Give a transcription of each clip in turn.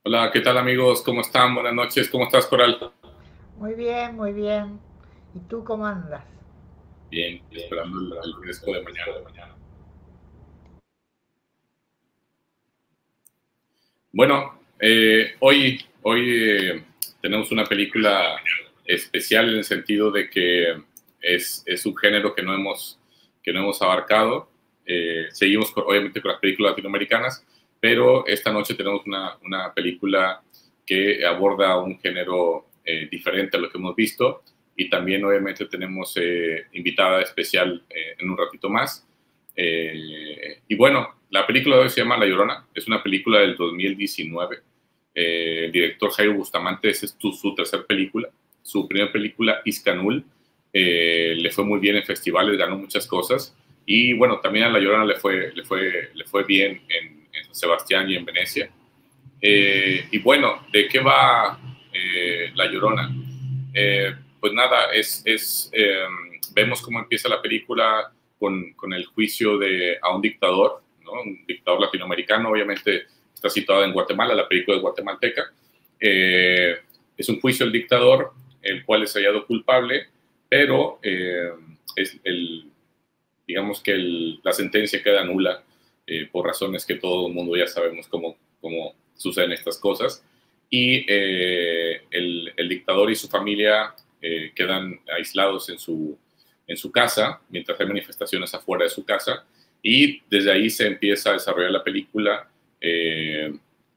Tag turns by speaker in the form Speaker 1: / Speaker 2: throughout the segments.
Speaker 1: Hola, ¿qué tal amigos? ¿Cómo están? Buenas noches. ¿Cómo estás, Coral?
Speaker 2: Muy bien, muy bien. ¿Y tú cómo andas?
Speaker 1: Bien, esperando el fresco de mañana. Bueno, hoy tenemos una película especial en el sentido de que es un género que no hemos abarcado. Seguimos obviamente con las películas latinoamericanas, pero esta noche tenemos una película que aborda un género diferente a lo que hemos visto y también obviamente tenemos invitada especial en un ratito más. Y bueno, la película de hoy se llama La Llorona, es una película del 2019. El director Jairo Bustamante, esa es su tercera película. Su primera película, Iscanul, le fue muy bien en festivales, ganó muchas cosas. Y bueno, también a La Llorona le fue bien en San Sebastián y en Venecia. Y bueno, ¿de qué va La Llorona? Pues nada, vemos cómo empieza la película con el juicio a un dictador, ¿no? Un dictador latinoamericano, obviamente está situada en Guatemala, la película es guatemalteca. Eh, es un juicio al dictador, el cual es hallado culpable, pero digamos que la sentencia queda nula por razones que todo el mundo ya sabemos cómo suceden estas cosas. Y el dictador y su familia quedan aislados en su casa, mientras hay manifestaciones afuera de su casa, y desde ahí se empieza a desarrollar la película,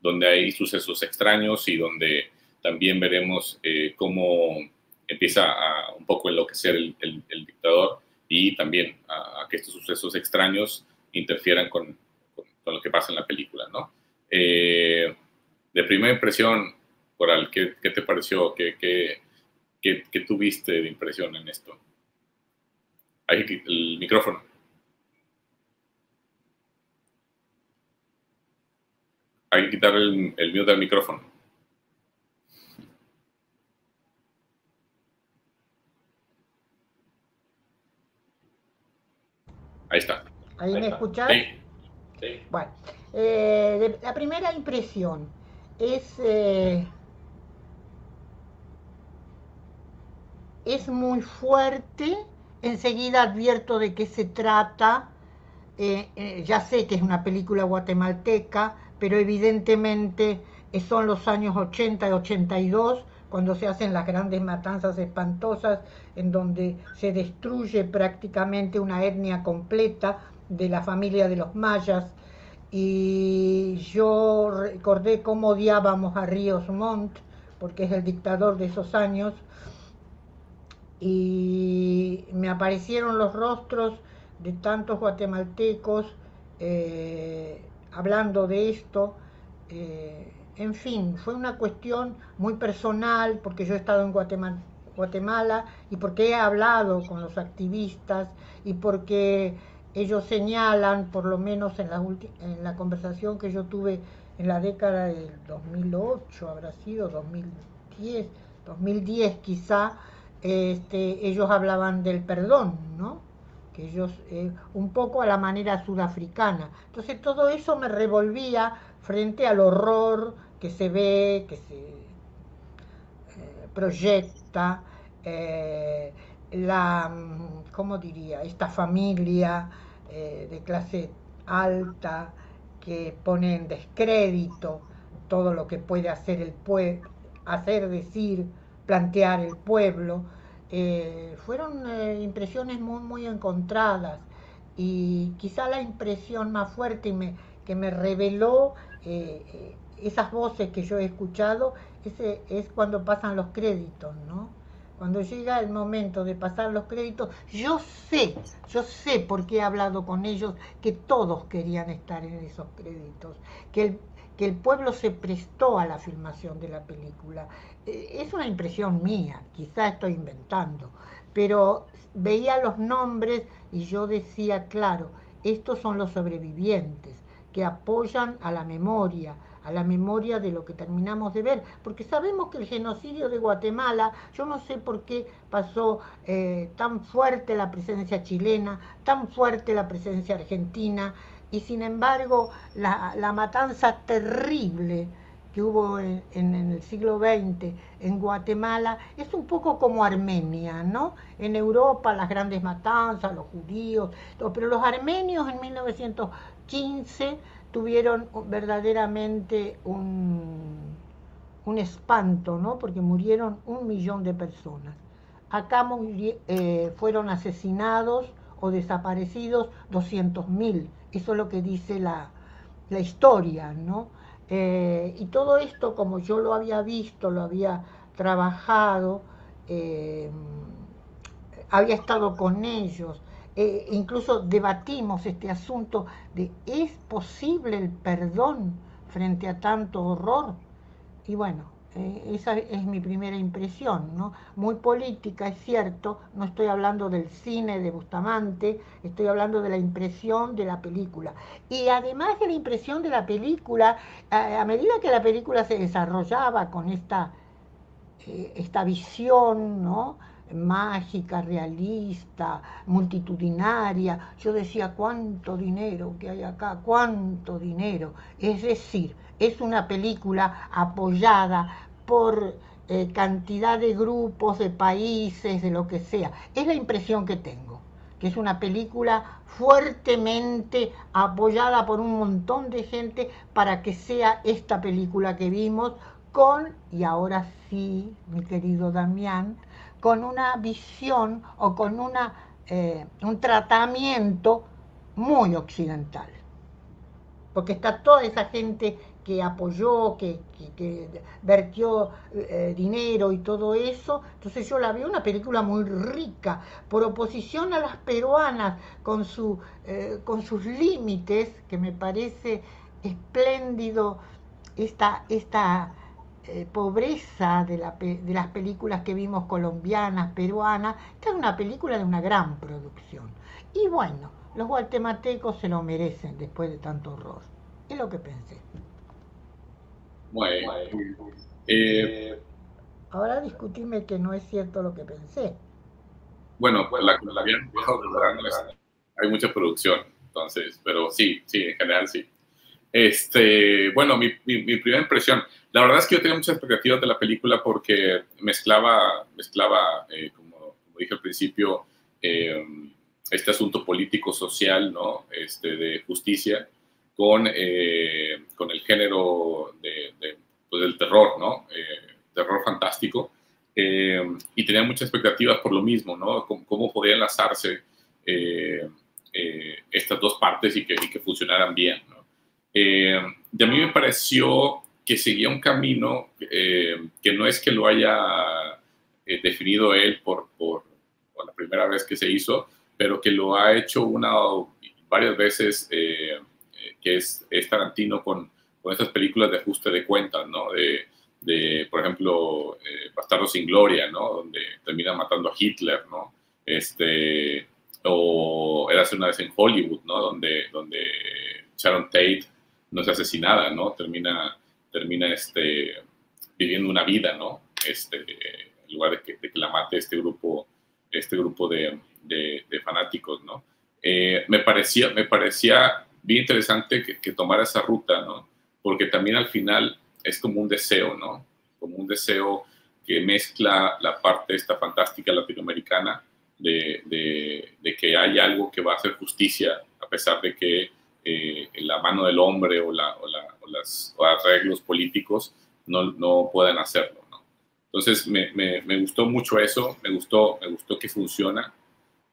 Speaker 1: donde hay sucesos extraños y donde también veremos cómo empieza a un poco enloquecer el dictador y también a que estos sucesos extraños interfieran con lo que pasa en la película, ¿no? De primera impresión, Coral, ¿qué te pareció? ¿Qué tuviste de impresión en esto? Ahí el micrófono. Hay que quitar el mute del micrófono. Ahí está.
Speaker 2: ¿Ahí me escuchás?
Speaker 1: Sí,
Speaker 2: Bueno, la primera impresión es, es muy fuerte. Enseguida advierto de qué se trata. Ya sé que es una película guatemalteca, pero evidentemente son los años 80 y 82, cuando se hacen las grandes matanzas espantosas, en donde se destruye prácticamente una etnia completa de la familia de los mayas. Y yo recordé cómo odiábamos a Ríos Montt, porque es el dictador de esos años, y me aparecieron los rostros de tantos guatemaltecos hablando de esto. En fin, fue una cuestión muy personal porque yo he estado en Guatemala y porque he hablado con los activistas y porque ellos señalan, por lo menos en la conversación que yo tuve en la década del 2008, habrá sido 2010, 2010 quizá, ellos hablaban del perdón, ¿no? Que ellos, un poco a la manera sudafricana. Entonces todo eso me revolvía frente al horror que se ve, que se proyecta, ¿cómo diría? Esta familia de clase alta que pone en descrédito todo lo que puede hacer el pueblo, hacer, decir, plantear el pueblo. Fueron impresiones muy, muy encontradas y quizá la impresión más fuerte que me reveló esas voces que yo he escuchado es cuando pasan los créditos, ¿no? Cuando llega el momento de pasar los créditos, yo sé porque he hablado con ellos que todos querían estar en esos créditos, que que el pueblo se prestó a la filmación de la película. Es una impresión mía, quizá estoy inventando, pero veía los nombres y yo decía, claro, estos son los sobrevivientes que apoyan a la memoria de lo que terminamos de ver, porque sabemos que el genocidio de Guatemala, yo no sé por qué pasó tan fuerte la presencia chilena, tan fuerte la presencia argentina, y sin embargo la matanza terrible que hubo en el siglo XX en Guatemala es un poco como Armenia, ¿no? En Europa las grandes matanzas, los judíos, pero los armenios en 1915 tuvieron verdaderamente un espanto, ¿no? Porque murieron 1 millón de personas. Acá fueron asesinados o desaparecidos 200.000. Eso es lo que dice la historia, ¿no? Y todo esto, como yo lo había visto, lo había trabajado, eh, había estado con ellos, incluso debatimos este asunto de ¿es posible el perdón frente a tanto horror? Y bueno, esa es mi primera impresión, ¿no? Muy política, es cierto, no estoy hablando del cine de Bustamante, estoy hablando de la impresión de la película. Y además de la impresión de la película, a medida que la película se desarrollaba con esta visión, ¿no? Mágica, realista, multitudinaria. Yo decía, cuánto dinero que hay acá, cuánto dinero. Es decir, es una película apoyada por cantidad de grupos, de países, de lo que sea. Es la impresión que tengo, que es una película fuertemente apoyada por un montón de gente para que sea esta película que vimos y ahora sí, mi querido Damián, con una visión o con un tratamiento muy occidental. Porque está toda esa gente que apoyó, que vertió dinero y todo eso. Entonces yo la veo una película muy rica, por oposición a las peruanas, con sus límites, que me parece espléndido esta pobreza de las películas que vimos colombianas, peruanas. Esta es una película de una gran producción. Y bueno, los guatemaltecos se lo merecen después de tanto horror. Es lo que pensé.
Speaker 1: Bueno, eh,
Speaker 2: Ahora discutime que no es cierto lo que pensé.
Speaker 1: bueno, la colombiana hay mucha producción, entonces, pero sí, sí, en general sí. Bueno, mi primera impresión, la verdad es que yo tenía muchas expectativas de la película porque mezclaba como dije al principio, eh, este asunto político-social, ¿no? De justicia con el género pues, del terror, ¿no? Terror fantástico. Y tenía muchas expectativas por lo mismo, ¿no? Cómo podía enlazarse estas dos partes y que funcionaran bien, ¿no? Y a mí me pareció que seguía un camino que no es que lo haya definido él por la primera vez que se hizo, pero que lo ha hecho varias veces, que es Tarantino con estas películas de ajuste de cuentas, ¿no? Por ejemplo, Bastardo sin Gloria, ¿no? Donde termina matando a Hitler, ¿no? O Érase una vez en Hollywood, ¿no? Donde Sharon Tate no es asesinada, ¿no? Termina viviendo una vida, ¿no? En lugar de que la mate este grupo de fanáticos, ¿no? Me parecía bien interesante que tomara esa ruta, ¿no? Porque también al final es como un deseo, ¿no? Como un deseo que mezcla la parte esta fantástica latinoamericana de que hay algo que va a hacer justicia, a pesar de que la mano del hombre o los arreglos políticos no puedan hacerlo, ¿no? Entonces me gustó mucho eso, me gustó que funciona,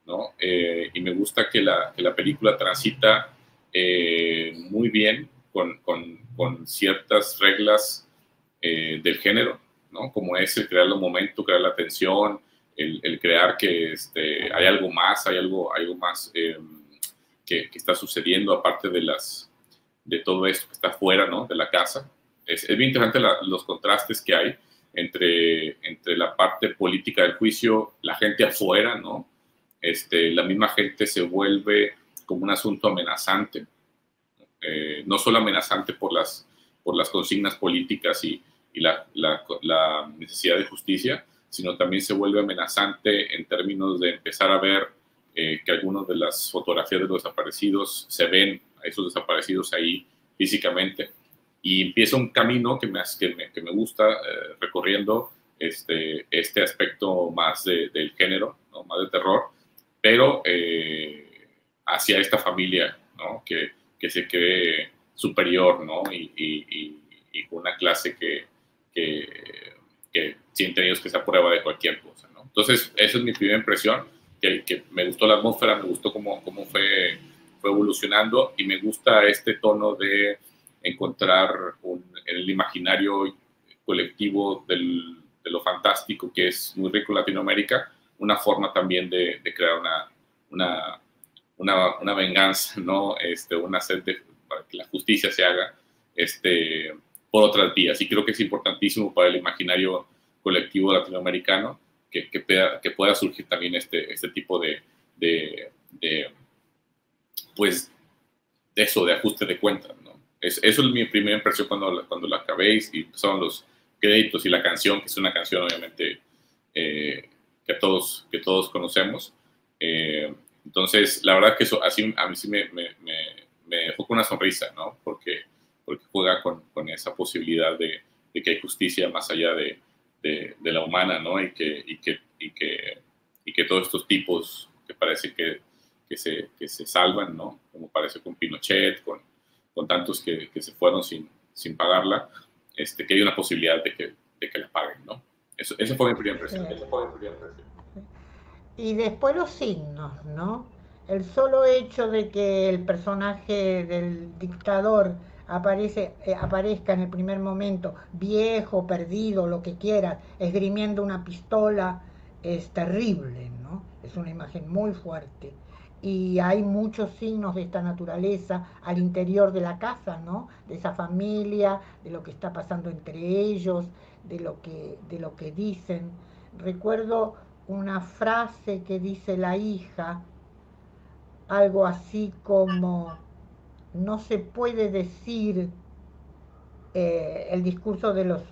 Speaker 1: ¿no? Y me gusta que la película transita muy bien con ciertas reglas del género, ¿no? Como es el crear los momentos, crear la tensión, el crear que hay algo más, hay algo más que está sucediendo aparte de todo esto que está fuera, ¿no? De la casa. Es bien interesante los contrastes que hay entre la parte política del juicio, la gente afuera, ¿no? La misma gente se vuelve como un asunto amenazante, no solo amenazante por las consignas políticas y la necesidad de justicia, sino también se vuelve amenazante en términos de empezar a ver que algunas de las fotografías de los desaparecidos se ven a esos desaparecidos ahí físicamente y empieza un camino que me gusta recorriendo este aspecto más del género, ¿no? Más de terror, pero hacia esta familia, ¿no? Que se cree superior, ¿no? Y con una clase que sienten ellos que se aprueba de cualquier cosa, ¿no? Entonces, esa es mi primera impresión, que me gustó la atmósfera, me gustó cómo fue evolucionando, y me gusta este tono de encontrar en el imaginario colectivo de lo fantástico, que es muy rico en Latinoamérica, una forma también de crear una venganza, ¿no? Una sed para que la justicia se haga por otras vías. Y creo que es importantísimo para el imaginario colectivo latinoamericano que pueda surgir también este tipo pues, de eso, de ajuste de cuentas, ¿no? Eso es mi primera impresión cuando la acabé y empezaron los créditos y la canción, que es una canción obviamente que todos conocemos. Entonces, la verdad que eso así, a mí sí me dejó con una sonrisa, ¿no? Porque juega con esa posibilidad de que hay justicia más allá de la humana, ¿no? Y que todos estos tipos que parece que se salvan, ¿no? Como parece con Pinochet, con tantos que se fueron sin pagarla, que hay una posibilidad de que la paguen, ¿no? Esa fue mi primera impresión.
Speaker 2: Y después los signos, ¿no? El solo hecho de que el personaje del dictador aparezca en el primer momento viejo, perdido, lo que quieras, esgrimiendo una pistola, es terrible, ¿no? Es una imagen muy fuerte. Y hay muchos signos de esta naturaleza al interior de la casa, ¿no? De esa familia, de lo que está pasando entre ellos, de lo que dicen. Recuerdo una frase que dice la hija, algo así como, no se puede decir el discurso de las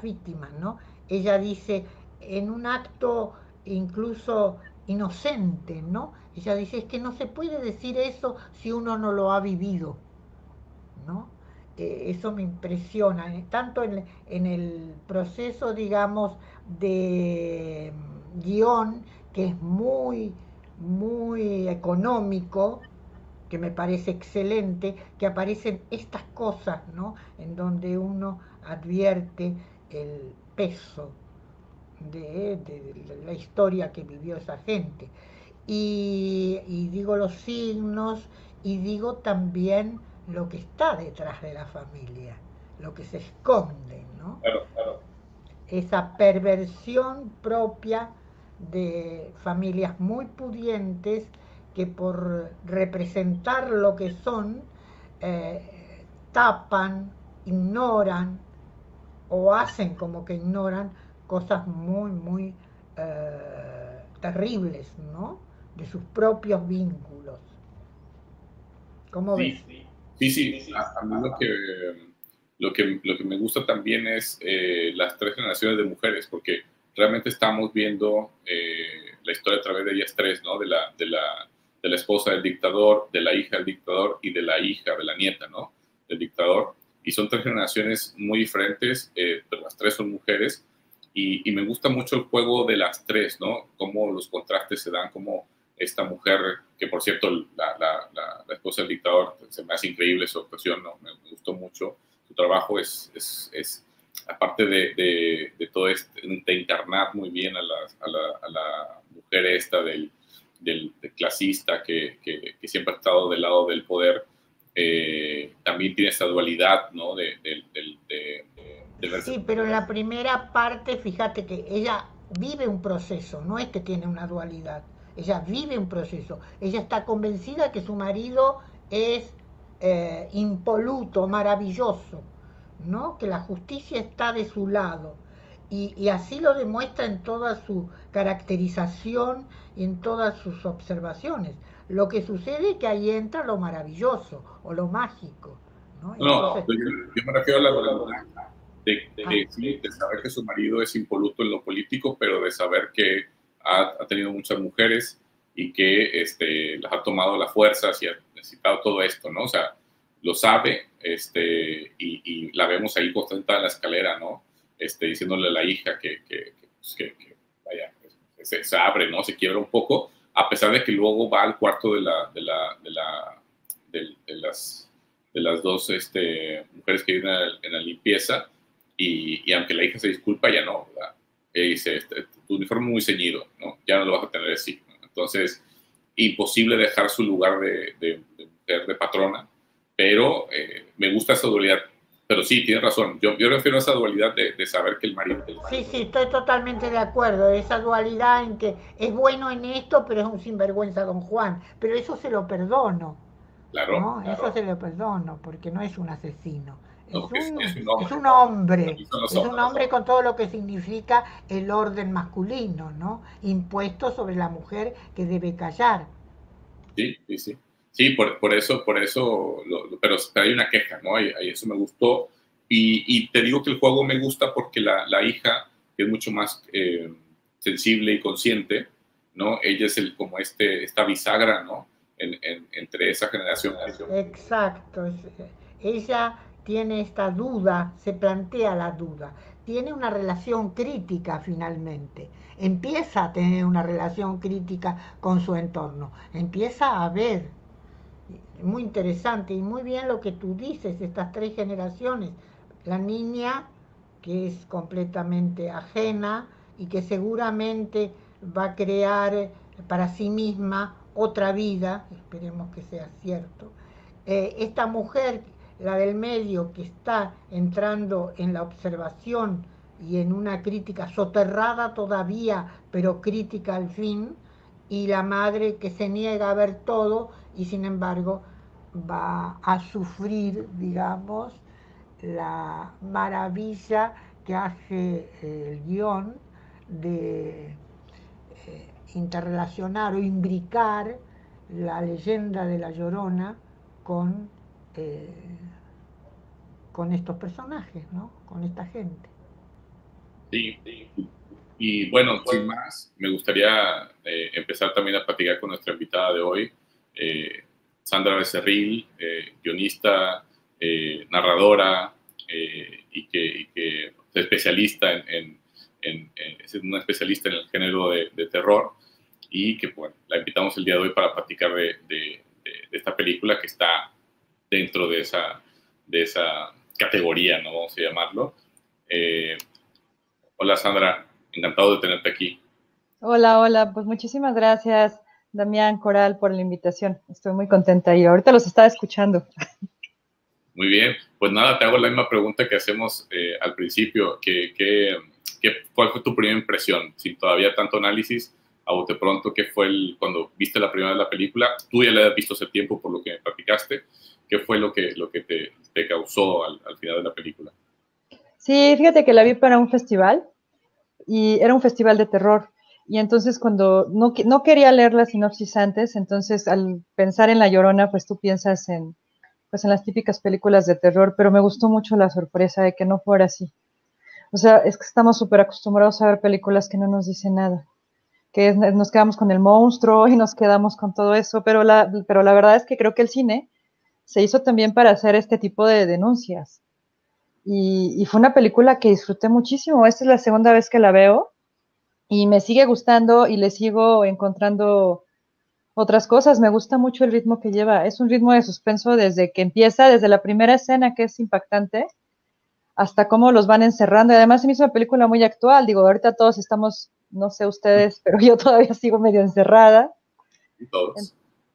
Speaker 2: víctimas, ¿no? Ella dice, en un acto incluso inocente, ¿no? Ella dice, es que no se puede decir eso si uno no lo ha vivido, ¿no? Eso me impresiona, tanto en el proceso, digamos, de guión, que es muy económico, que me parece excelente, que aparecen estas cosas, ¿no? En donde uno advierte el peso de la historia que vivió esa gente. Y digo los signos y digo también lo que está detrás de la familia, lo que se esconde, ¿no?
Speaker 1: Claro, claro.
Speaker 2: Esa perversión propia de familias muy pudientes que por representar lo que son, tapan, ignoran o hacen como que ignoran cosas muy terribles, ¿no? De sus propios vínculos. ¿Cómo ves?
Speaker 1: Sí, sí. A mí lo que me gusta también es las tres generaciones de mujeres, porque realmente estamos viendo la historia a través de ellas tres, ¿no? De la esposa del dictador, de la hija del dictador y de la hija, de la nieta, ¿no? Del dictador. Y son tres generaciones muy diferentes, pero las tres son mujeres. Y me gusta mucho el juego de las tres, ¿no? Cómo los contrastes se dan, cómo esta mujer, que por cierto, la esposa del dictador, se me hace increíble su actuación, ¿no? Me gustó mucho su trabajo, aparte de todo de encarnar muy bien a la mujer esta del clasista que siempre ha estado del lado del poder, también tiene esa dualidad, ¿no?
Speaker 2: Sí, pero en la primera parte, fíjate que ella vive un proceso, no es que tiene una dualidad, ella vive un proceso, ella está convencida que su marido es impoluto, maravilloso, ¿no? Que la justicia está de su lado. Y así lo demuestra en toda su caracterización y en todas sus observaciones. Lo que sucede es que ahí entra lo maravilloso o lo mágico, ¿no?
Speaker 1: No,
Speaker 2: Entonces,
Speaker 1: yo me refiero a la dualidad sí, de saber que su marido es impoluto en lo político, pero de saber que ha tenido muchas mujeres y que las ha tomado las fuerzas y ha necesitado todo esto, ¿no? O sea, lo sabe, y la vemos ahí constantemente en la escalera, ¿no? Diciéndole a la hija que vaya, se abre, ¿no? Se quiebra un poco, a pesar de que luego va al cuarto de las dos mujeres que viven en la limpieza, y aunque la hija se disculpa, ya no, ¿verdad? Ella dice, tu uniforme es muy ceñido, ¿no? Ya no lo vas a tener así, ¿no? Entonces, imposible dejar su lugar de mujer, de patrona, pero me gusta esa dualidad. Pero sí, tienes razón, yo refiero a esa dualidad de saber que el marido...
Speaker 2: Sí, sí, estoy totalmente de acuerdo. Esa dualidad en que es bueno en esto, pero es un sinvergüenza don Juan. Pero eso se lo perdono,
Speaker 1: Claro,
Speaker 2: ¿no? Eso se lo perdono, porque no es un asesino.
Speaker 1: no, porque es un
Speaker 2: Es
Speaker 1: hombre,
Speaker 2: un
Speaker 1: ¿no?
Speaker 2: hombre.
Speaker 1: Así son los
Speaker 2: Es un
Speaker 1: hombres.
Speaker 2: hombre con todo lo que significa el orden masculino, ¿no? Impuesto sobre la mujer que debe callar.
Speaker 1: Sí, sí, sí. Sí, por eso, pero hay una queja, ¿no? Eso me gustó. Y te digo que el juego me gusta porque la hija, que es mucho más sensible y consciente, ¿no? Ella es como esta bisagra, ¿no? Entre esa generación.
Speaker 2: Exacto. Ella tiene esta duda, se plantea la duda, tiene una relación crítica finalmente, empieza a tener una relación crítica con su entorno, empieza a ver, muy interesante y muy bien lo que tú dices, estas tres generaciones, la niña que es completamente ajena y que seguramente va a crear para sí misma otra vida, esperemos que sea cierto. Esta mujer, la del medio, que está entrando en la observación y en una crítica soterrada todavía, pero crítica al fin, y la madre que se niega a ver todo y sin embargo va a sufrir, digamos, la maravilla que hace el guión de interrelacionar o imbricar la leyenda de la Llorona con, eh, con estos personajes, ¿no? Con esta gente.
Speaker 1: Sí. Y bueno, sin más, me gustaría empezar también a platicar con nuestra invitada de hoy, Sandra Becerril, guionista, narradora, y que es especialista es una especialista en el género de terror, y que bueno, la invitamos el día de hoy para platicar de esta película que está dentro de esa categoría, ¿no? Vamos a llamarlo. Hola Sandra, encantado de tenerte aquí.
Speaker 3: Hola, hola, pues muchísimas gracias, Damián Coral, por la invitación. Estoy muy contenta y ahorita los estaba escuchando.
Speaker 1: Muy bien, pues nada, te hago la misma pregunta que hacemos al principio. ¿Cuál fue tu primera impresión? Sin todavía tanto análisis, a bote pronto, ¿qué fue cuando viste la primera vez la película? Tú ya la has visto hace tiempo por lo que me platicaste. ¿Qué fue lo que te causó al final de la película?
Speaker 3: Sí, fíjate que la vi para un festival y era un festival de terror. Y entonces cuando no quería leer la sinopsis antes, entonces al pensar en La Llorona, pues tú piensas pues en las típicas películas de terror, pero me gustó mucho la sorpresa de que no fuera así. O sea, es que estamos súper acostumbrados a ver películas que no nos dicen nada, que nos quedamos con el monstruo y nos quedamos con todo eso, pero la verdad es que creo que el cine se hizo también para hacer este tipo de denuncias. Y fue una película que disfruté muchísimo. Esta es la segunda vez que la veo y me sigue gustando y le sigo encontrando otras cosas. Me gusta mucho el ritmo que lleva. Es un ritmo de suspenso desde que empieza, desde la primera escena, que es impactante, hasta cómo los van encerrando. Y además se me hizo una película muy actual. Digo, ahorita todos estamos, no sé ustedes, pero yo todavía sigo medio encerrada.
Speaker 1: Todos.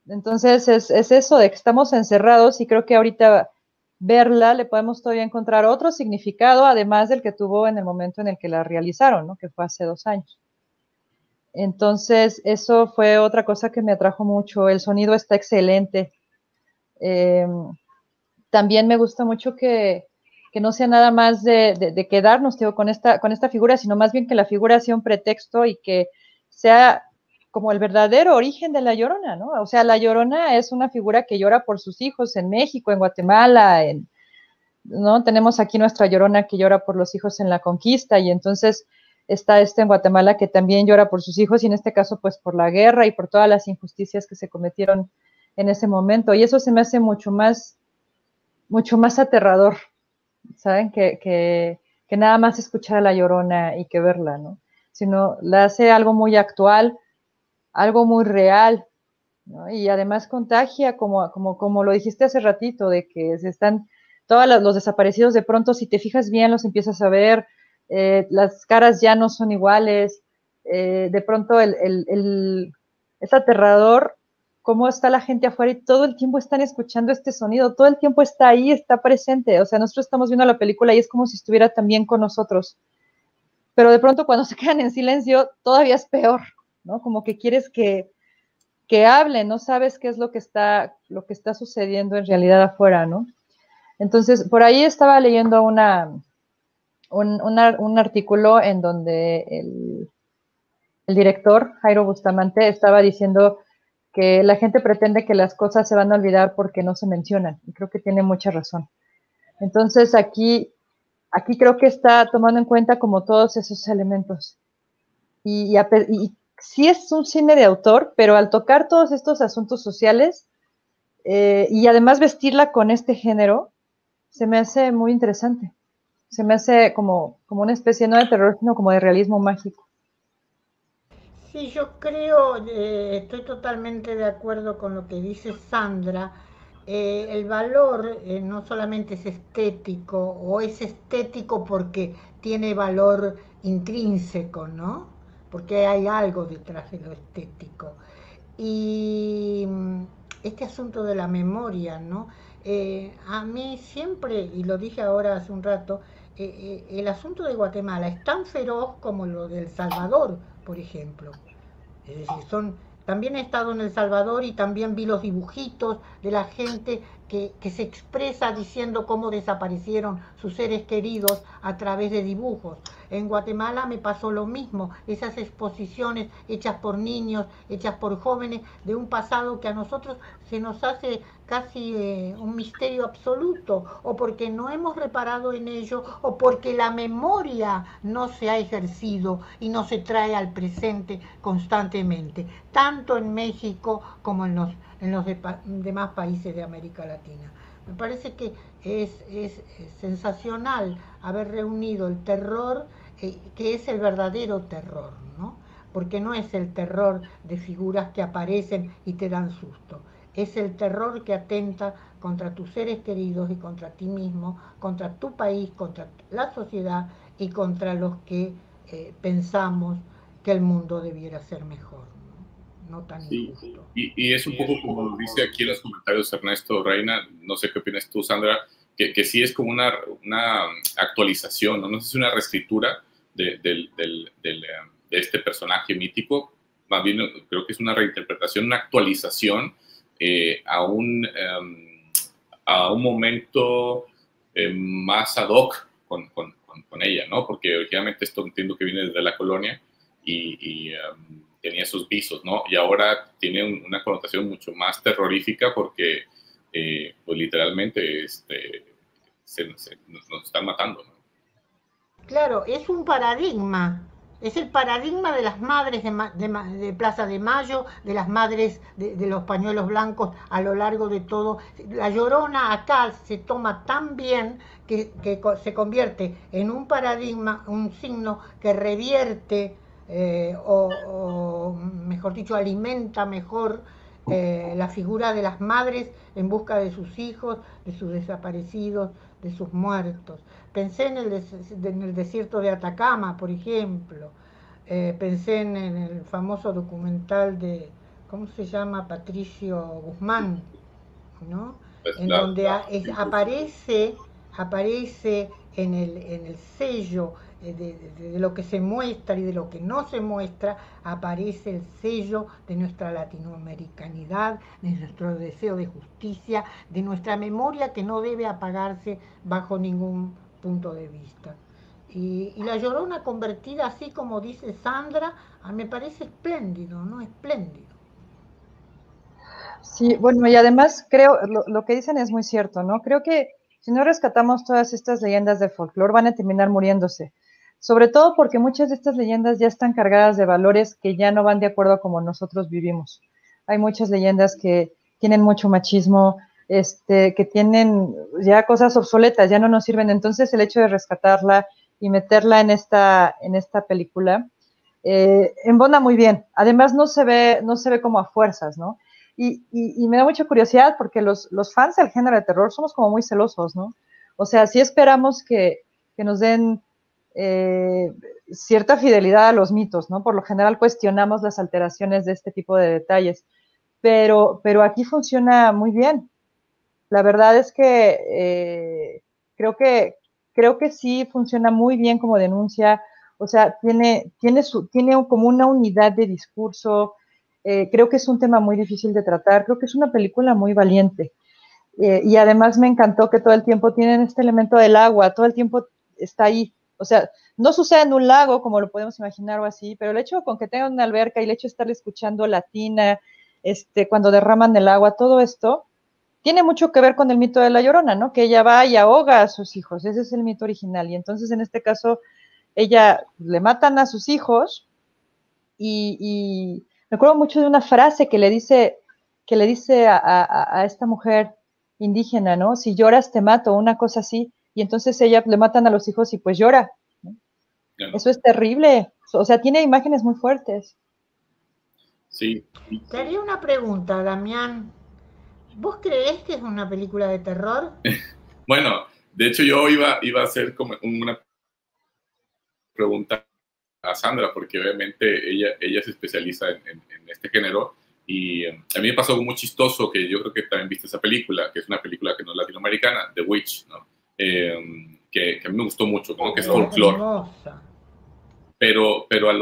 Speaker 3: Entonces es eso de que estamos encerrados y creo que ahorita verla le podemos todavía encontrar otro significado, además del que tuvo en el momento en el que la realizaron, ¿no? Que fue hace 2 años. Entonces, eso fue otra cosa que me atrajo mucho. El sonido está excelente. También me gusta mucho que no sea nada más de quedarnos, digo, con esta figura, sino más bien que la figura sea un pretexto y que sea como el verdadero origen de La Llorona, ¿no? O sea, La Llorona es una figura que llora por sus hijos en México, en Guatemala, ¿no? Tenemos aquí nuestra Llorona que llora por los hijos en la conquista, y entonces está en Guatemala que también llora por sus hijos, y en este caso pues por la guerra y por todas las injusticias que se cometieron en ese momento, y eso se me hace mucho más mucho más aterrador, ¿saben? Que nada más escuchar a La Llorona y que verla, ¿no? Sino la hace algo muy actual, algo muy real, ¿no? Y además contagia, como lo dijiste hace ratito, de que se están todos los desaparecidos, de pronto, si te fijas bien, los empiezas a ver, las caras ya no son iguales, de pronto es aterrador cómo está la gente afuera y todo el tiempo están escuchando este sonido, todo el tiempo está ahí, está presente, o sea, nosotros estamos viendo la película y es como si estuviera también con nosotros, pero de pronto cuando se quedan en silencio, todavía es peor, ¿no? Como que quieres que hable, no sabes qué es lo que está sucediendo en realidad afuera, ¿no? Entonces, por ahí estaba leyendo un artículo en donde el director, Jairo Bustamante, estaba diciendo que la gente pretende que las cosas se van a olvidar porque no se mencionan, y creo que tiene mucha razón. Entonces, aquí creo que está tomando en cuenta como todos esos elementos. Y sí es un cine de autor, pero al tocar todos estos asuntos sociales y además vestirla con este género, se me hace muy interesante. Se me hace como una especie no de terror, sino como de realismo mágico.
Speaker 2: Sí, yo creo, estoy totalmente de acuerdo con lo que dice Sandra. El valor no solamente es estético, o es estético porque tiene valor intrínseco, ¿no? Porque hay algo detrás de lo estético. Y este asunto de la memoria, ¿no? A mí siempre, y lo dije ahora hace un rato, el asunto de Guatemala es tan feroz como lo de El Salvador, por ejemplo. Es decir, también he estado en El Salvador y también vi los dibujitos de la gente que se expresa diciendo cómo desaparecieron sus seres queridos a través de dibujos. En Guatemala me pasó lo mismo, esas exposiciones hechas por niños, hechas por jóvenes, de un pasado que a nosotros se nos hace casi un misterio absoluto, o porque no hemos reparado en ello, o porque la memoria no se ha ejercido y no se trae al presente constantemente, tanto en México como en los demás países de América Latina. Me parece que es sensacional haber reunido el terror, que es el verdadero terror, ¿no? Porque no es el terror de figuras que aparecen y te dan susto, es el terror que atenta contra tus seres queridos y contra ti mismo, contra tu país, contra la sociedad y contra los que pensamos que el mundo debiera ser mejor, no tan
Speaker 1: Sí,
Speaker 2: injusto.
Speaker 1: y es un poco como lo dice aquí en los comentarios Ernesto Reina, no sé qué opinas tú, Sandra, que sí es como una actualización, ¿no? No sé si es una reescritura de este personaje mítico, más bien creo que es una reinterpretación, una actualización a un momento más ad hoc con ella, ¿no? Porque originalmente esto entiendo que viene desde la colonia y tenía esos visos, ¿no? Y ahora tiene una connotación mucho más terrorífica porque, pues literalmente, nos están matando, ¿no?
Speaker 2: Claro, es un paradigma. Es el paradigma de las madres de Plaza de Mayo, de las madres de los pañuelos blancos a lo largo de todo. La Llorona acá se toma tan bien que se convierte en un paradigma, un signo que revierte o, mejor dicho, alimenta mejor la figura de las madres en busca de sus hijos, de sus desaparecidos, de sus muertos. Pensé en el desierto de Atacama, por ejemplo. Pensé en el famoso documental de, ¿cómo se llama? Patricio Guzmán, ¿no?
Speaker 1: Pues,
Speaker 2: En donde aparece en el sello de lo que se muestra y de lo que no se muestra, aparece el sello de nuestra latinoamericanidad, de nuestro deseo de justicia, de nuestra memoria que no debe apagarse bajo ningún punto de vista. Y La Llorona convertida así como dice Sandra, me parece espléndido, ¿no? Espléndido.
Speaker 3: Sí, bueno, y además creo, lo que dicen es muy cierto, ¿no? Creo que si no rescatamos todas estas leyendas del folclore van a terminar muriéndose. Sobre todo porque muchas de estas leyendas ya están cargadas de valores que ya no van de acuerdo a como nosotros vivimos. Hay muchas leyendas que tienen mucho machismo, que tienen ya cosas obsoletas, ya no nos sirven. Entonces el hecho de rescatarla y meterla en esta película embona muy bien. Además no se ve como a fuerzas, ¿no? Y me da mucha curiosidad porque los fans del género de terror somos como muy celosos, ¿no? O sea, sí esperamos que nos den cierta fidelidad a los mitos, ¿no? Por lo general cuestionamos las alteraciones de este tipo de detalles, pero aquí funciona muy bien. La verdad es que creo que sí funciona muy bien como denuncia, o sea, tiene como una unidad de discurso, creo que es un tema muy difícil de tratar, creo que es una película muy valiente. Y además me encantó que todo el tiempo tienen este elemento del agua, todo el tiempo está ahí. O sea, no sucede en un lago como lo podemos imaginar o así, pero el hecho con que tengan una alberca y el hecho de estar escuchando la tina, cuando derraman el agua, todo esto tiene mucho que ver con el mito de la Llorona, ¿no? Que ella va y ahoga a sus hijos, ese es el mito original. Y entonces en este caso ella le matan a sus hijos y me acuerdo mucho de una frase que le dice a esta mujer indígena, ¿no? Si lloras te mato, una cosa así. Y entonces ella le matan a los hijos y pues llora, ¿no? Eso es terrible. O sea, tiene imágenes muy fuertes.
Speaker 1: Sí.
Speaker 2: Te haría una pregunta, Damián. ¿Vos creés que es una película de terror?
Speaker 1: Bueno, de hecho yo iba a hacer como una pregunta a Sandra, porque obviamente ella se especializa en este género, y a mí me pasó algo muy chistoso, que yo creo que también viste esa película, que es una película que no es latinoamericana, The Witch, ¿no? Que a mí me gustó mucho, ¿no? Que es folclore. Pero a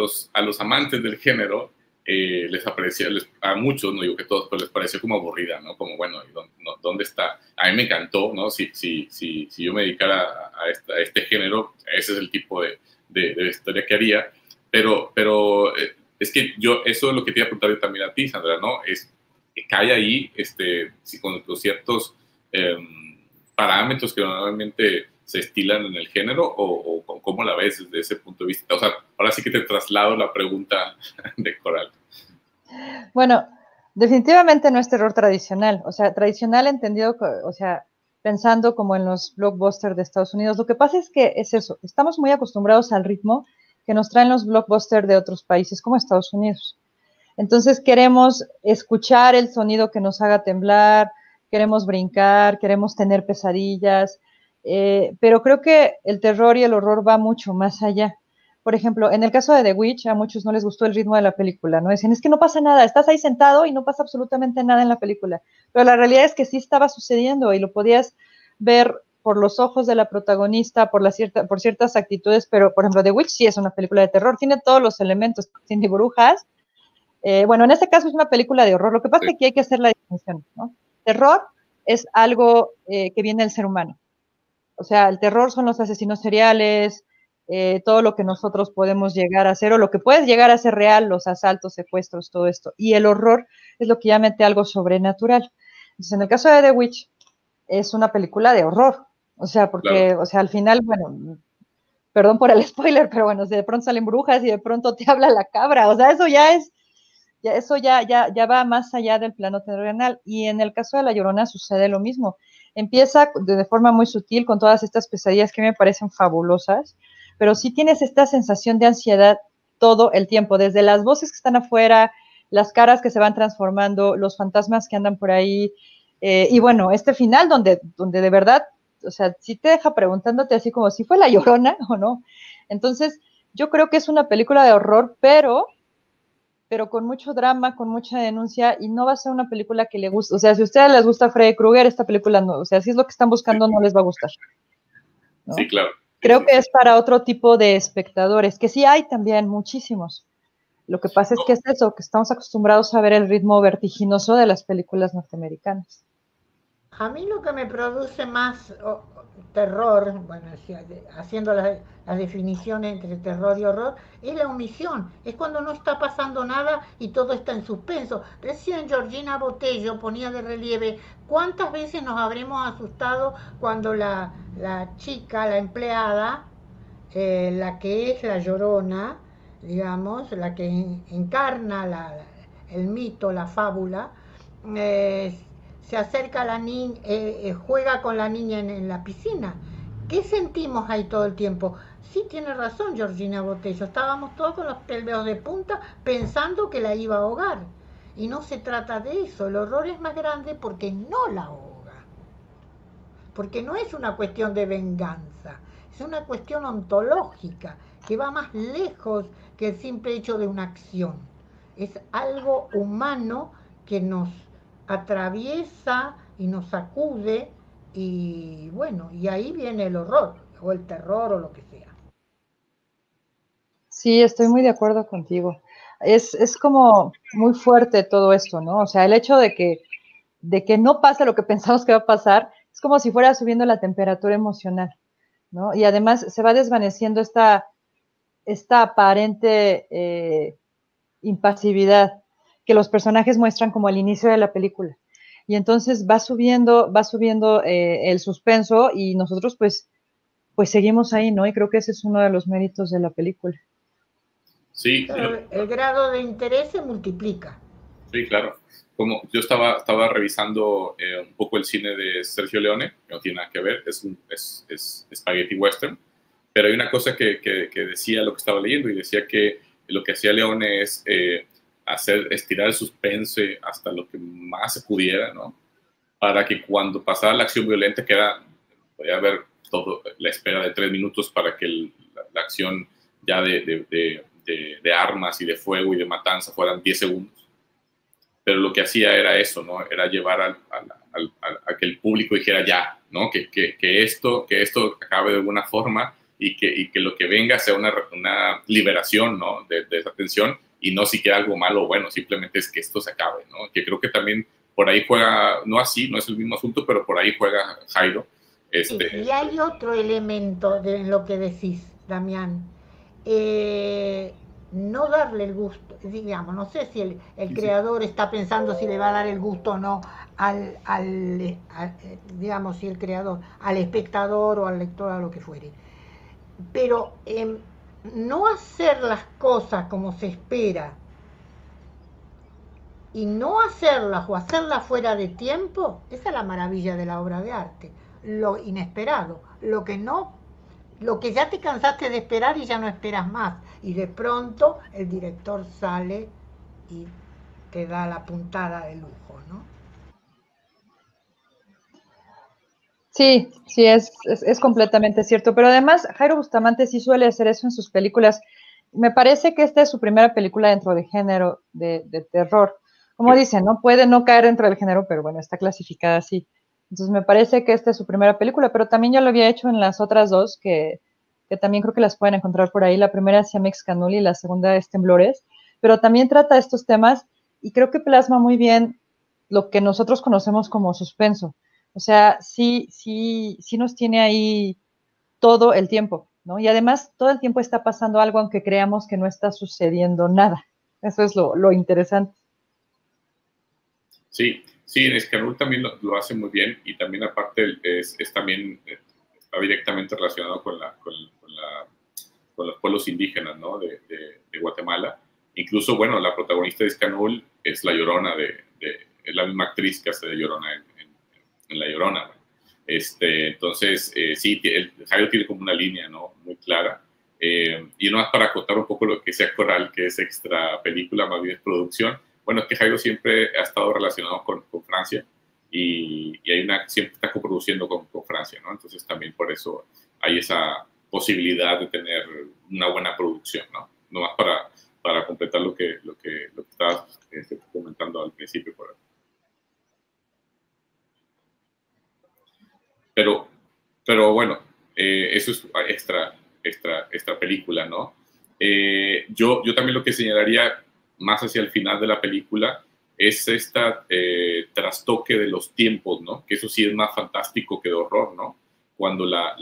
Speaker 1: los amantes del género les aparecía, a muchos, no digo que todos, pero les pareció como aburrida, ¿no? Como, bueno, ¿dónde está? A mí me encantó, ¿no? Si yo me dedicara a este género, ese es el tipo de historia que haría, pero es que eso es lo que te iba a preguntar yo también a ti, Sandra, ¿no? Es que cae ahí, con los ciertos parámetros que normalmente se estilan en el género, o cómo la ves desde ese punto de vista. O sea, ahora sí que te traslado la pregunta de Coral.
Speaker 3: Bueno, definitivamente no es terror tradicional, o sea, tradicional entendido, o sea, pensando como en los blockbusters de Estados Unidos. Lo que pasa es que es eso, estamos muy acostumbrados al ritmo que nos traen los blockbusters de otros países como Estados Unidos. Entonces queremos escuchar el sonido que nos haga temblar, queremos brincar, queremos tener pesadillas, pero creo que el terror y el horror va mucho más allá. Por ejemplo, en el caso de The Witch, a muchos no les gustó el ritmo de la película, ¿no? Dicen, es que no pasa nada, estás ahí sentado y no pasa absolutamente nada en la película. Pero la realidad es que sí estaba sucediendo y lo podías ver por los ojos de la protagonista, por ciertas actitudes, pero por ejemplo, The Witch sí es una película de terror, tiene todos los elementos, tiene brujas. Bueno, en este caso es una película de horror. Lo que pasa es que aquí hay que hacer la distinción, ¿no? Terror es algo que viene del ser humano. O sea, el terror son los asesinos seriales, todo lo que nosotros podemos llegar a hacer o lo que puede llegar a ser real, los asaltos, secuestros, todo esto. Y el horror es lo que ya mete algo sobrenatural. Entonces, en el caso de The Witch, es una película de horror. O sea, porque, claro, o sea, al final, bueno, perdón por el spoiler, pero bueno, de pronto salen brujas y de pronto te habla la cabra. O sea, eso ya es, eso ya va más allá del plano terrenal. Y en el caso de La Llorona sucede lo mismo. Empieza de forma muy sutil con todas estas pesadillas que me parecen fabulosas, pero sí tienes esta sensación de ansiedad todo el tiempo, desde las voces que están afuera, las caras que se van transformando, los fantasmas que andan por ahí, y bueno, este final donde de verdad, o sea, sí te deja preguntándote así como si fue La Llorona o no. Entonces, yo creo que es una película de horror, pero con mucho drama, con mucha denuncia, y no va a ser una película que le guste. O sea, si a ustedes les gusta Freddy Krueger, esta película no, o sea, si es lo que están buscando, no les va a gustar, ¿no?
Speaker 1: Sí, claro.
Speaker 3: Creo que es para otro tipo de espectadores, que sí hay también muchísimos. Lo que pasa es que es eso, que estamos acostumbrados a ver el ritmo vertiginoso de las películas norteamericanas.
Speaker 2: A mí lo que me produce más terror, bueno, haciendo las definiciones entre terror y horror, es la omisión. Es cuando no está pasando nada y todo está en suspenso. Recién Georgina Botello ponía de relieve cuántas veces nos habremos asustado cuando la chica, la empleada, la que es la Llorona, digamos, la que encarna el mito, la fábula, se acerca a la niña, juega con la niña en la piscina. ¿Qué sentimos ahí todo el tiempo? Sí, tiene razón Georgina Botello, estábamos todos con los pelos de punta pensando que la iba a ahogar. Y no se trata de eso, el horror es más grande porque no la ahoga. Porque no es una cuestión de venganza, es una cuestión ontológica que va más lejos que el simple hecho de una acción. Es algo humano que nos atraviesa y nos sacude y bueno, y ahí viene el horror o el terror o lo que sea.
Speaker 3: Sí, estoy muy de acuerdo contigo. Es como muy fuerte todo esto, ¿no? O sea, el hecho de que no pase lo que pensamos que va a pasar, es como si fuera subiendo la temperatura emocional, ¿no? Y además se va desvaneciendo esta aparente impasividad que los personajes muestran como al inicio de la película. Y entonces va subiendo el suspenso y nosotros pues seguimos ahí, ¿no? Y creo que ese es uno de los méritos de la película.
Speaker 1: Sí,
Speaker 2: El grado de interés se multiplica.
Speaker 1: sí, claro. Como yo estaba revisando un poco el cine de Sergio Leone, que no tiene nada que ver, es spaghetti western, pero hay una cosa que decía lo que estaba leyendo y decía que lo que hacía Leone es estirar el suspense hasta lo que más se pudiera, ¿no? Para que cuando pasara la acción violenta, podía haber todo, la espera de 3 minutos para que la acción ya de armas y de fuego y de matanza fueran 10 segundos. Pero lo que hacía era eso, ¿no? Era llevar a que el público dijera ya, ¿no? Que esto acabe de alguna forma y que lo que venga sea una liberación, ¿no? De esa tensión y no siquiera algo malo o bueno, simplemente es que esto se acabe, ¿no? Que creo que también por ahí juega, no así, no es el mismo asunto, pero por ahí juega Jairo.
Speaker 2: Sí, y hay otro elemento de lo que decís, Damián. Eh, no darle el gusto, digamos, no sé si el
Speaker 1: Sí, sí.
Speaker 2: creador está pensando si le va a dar el gusto o no digamos, si el creador, al espectador o al lector, a lo que fuere. Pero no hacer las cosas como se espera y no hacerlas o hacerlas fuera de tiempo, esa es la maravilla de la obra de arte. Lo inesperado, lo que ya te cansaste de esperar y ya no esperas más. Y de pronto el director sale y te da la puntada de lujo, ¿no?
Speaker 3: Sí, sí, es completamente cierto. Pero además, Jairo Bustamante sí suele hacer eso en sus películas. Me parece que esta es su primera película dentro de género de terror. Como
Speaker 1: Sí.
Speaker 3: dicen, ¿no? Puede no caer dentro del género, pero bueno, está clasificada así. Entonces me parece que esta es su primera película, pero también ya lo había hecho en las otras dos, que también creo que las pueden encontrar por ahí. La primera es Siamex Canuli y la segunda es Temblores, pero también trata estos temas y creo que plasma muy bien lo que nosotros conocemos como suspenso. O sea, sí nos tiene ahí todo el tiempo, ¿no? Y además todo el tiempo está pasando algo aunque creamos que no está sucediendo nada. Eso es lo interesante.
Speaker 1: Sí, sí, en Escanul también lo hace muy bien y también aparte es también está directamente relacionado con los pueblos indígenas, ¿no? De Guatemala. Incluso, bueno, la protagonista de Escanul es la Llorona es la misma actriz que hace de Llorona en La Llorona, ¿no? Entonces, sí, Jairo tiene como una línea, ¿no? Muy clara. Y no más para acotar un poco lo que sea Coral, que es extra película, más bien es producción. Bueno, es que Jairo siempre ha estado relacionado con Francia y siempre está coproduciendo con Francia, ¿no? Entonces también por eso hay esa posibilidad de tener una buena producción, ¿no? No más para completar lo que estabas comentando al principio. Pero, pero bueno, eso es extra película, ¿no? Yo también lo que señalaría más hacia el final de la película es trastoque de los tiempos, ¿no? Que eso sí es más fantástico que de horror, ¿no? Cuando la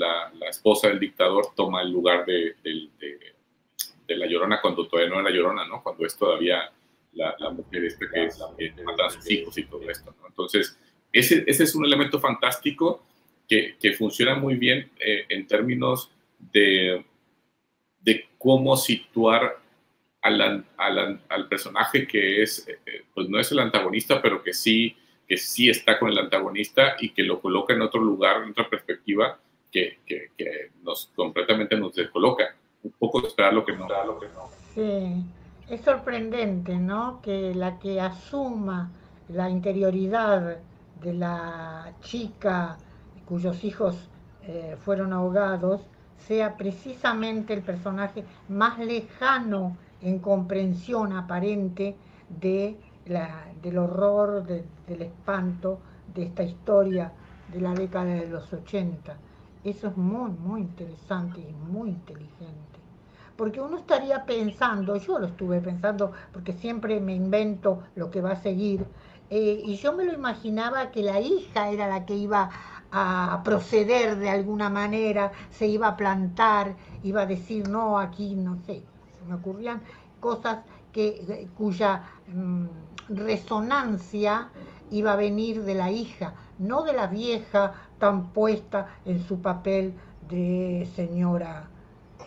Speaker 1: esposa del dictador toma el lugar de la Llorona cuando todavía no era Llorona, ¿no? Cuando es todavía la mujer que mata a sus hijos y todo esto, ¿no? Entonces, ese es un elemento fantástico que funciona muy bien en términos de cómo situar al personaje que pues no es el antagonista, pero que sí que sí está con el antagonista y que lo coloca en otro lugar, en otra perspectiva, que completamente nos descoloca. Un poco de esperar lo que no.
Speaker 2: Sí, es sorprendente, ¿no? Que la que asuma la interioridad de la chica cuyos hijos fueron ahogados sea precisamente el personaje más lejano en comprensión aparente de del horror, del espanto de esta historia de la década de los 80. Eso es muy, muy interesante y muy inteligente. Porque uno estaría pensando, yo lo estuve pensando, porque siempre me invento lo que va a seguir, y yo me lo imaginaba que la hija era la que iba a proceder de alguna manera, se iba a plantar, iba a decir, no, aquí no sé, se me ocurrían cosas cuya resonancia iba a venir de la hija, no de la vieja tan puesta en su papel de señora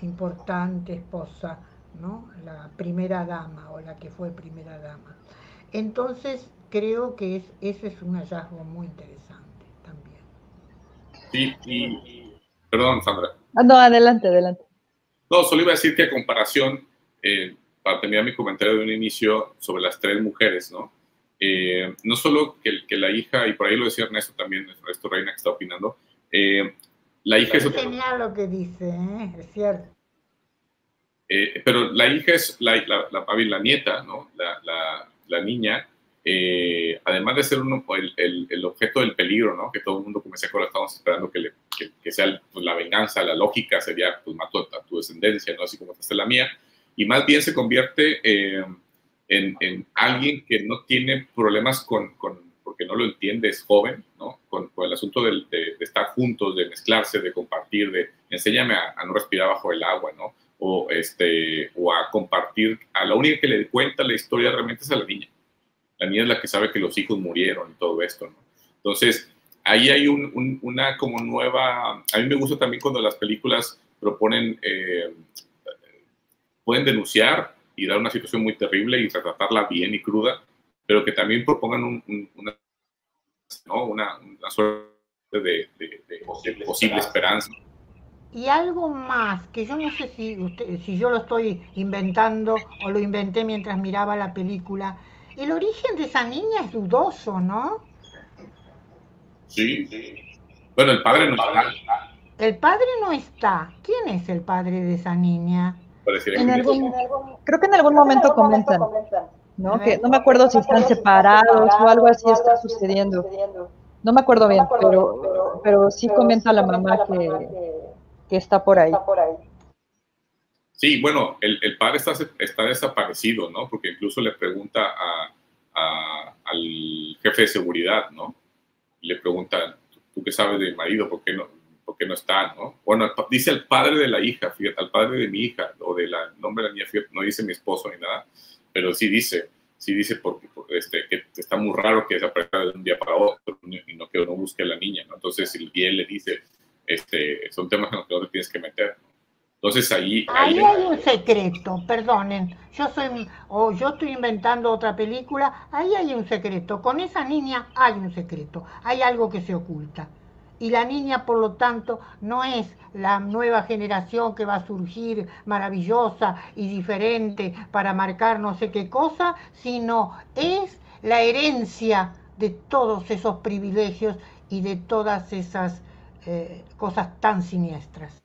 Speaker 2: importante, esposa, ¿no? La primera dama o la que fue primera dama. Entonces creo que ese es un hallazgo muy interesante también.
Speaker 1: Sí, perdón, Sandra.
Speaker 3: No, adelante, adelante.
Speaker 1: No, solo iba a decir que a comparación, para terminar mi comentario de un inicio sobre las tres mujeres, ¿no? No solo que la hija, y por ahí lo decía Ernesto también, Ernesto Reina que está opinando, la hija
Speaker 2: es genial lo que dice, es cierto.
Speaker 1: Pero la hija es la nieta, ¿no? La niña, además de ser el objeto del peligro, ¿no? Que todo el mundo, como decía, ahora estamos esperando que sea pues, la venganza, la lógica sería, pues mato a tu descendencia, ¿no? Así como esta es la mía. Y más bien se convierte en alguien que no tiene problemas porque no lo entiende, es joven, ¿no? Con el asunto de estar juntos, de mezclarse, de compartir, de enséñame a no respirar bajo el agua, ¿no? O a compartir. A la única que le cuenta la historia realmente es a la niña. La niña es la que sabe que los hijos murieron y todo esto, ¿no? Entonces, ahí hay una como nueva. A mí me gusta también cuando las películas proponen, pueden denunciar y dar una situación muy terrible y retratarla bien y cruda, pero que también propongan una suerte de posible esperanza.
Speaker 2: Y algo más, que yo no sé si yo lo estoy inventando o lo inventé mientras miraba la película. El origen de esa niña es dudoso, ¿no?
Speaker 1: Sí. Bueno, el padre no está.
Speaker 2: El padre no está. ¿Quién es el padre de esa niña?
Speaker 3: Creo que en algún momento comentan, ¿no? Que no me acuerdo si están separados o algo así está sucediendo. No me acuerdo bien, pero sí comenta la mamá que está por ahí.
Speaker 1: Sí, bueno, el padre está desaparecido, ¿no? Porque incluso le pregunta al jefe de seguridad, ¿no? Le pregunta, ¿tú qué sabes de mi marido? ¿Por qué no está, no? Bueno, dice el padre de la hija, fíjate, al padre de mi hija, o del nombre de la niña, fíjate, no dice mi esposo ni nada, pero sí dice porque que está muy raro que desaparezca de un día para otro y que no busque a la niña, ¿no? Entonces, y él le dice, son temas en los que no te tienes que meter, ¿no? Entonces ahí
Speaker 2: hay un secreto, perdonen, yo estoy inventando otra película, ahí hay un secreto, con esa niña hay un secreto, hay algo que se oculta. Y la niña, por lo tanto, no es la nueva generación que va a surgir maravillosa y diferente para marcar no sé qué cosa, sino es la herencia de todos esos privilegios y de todas esas cosas tan siniestras.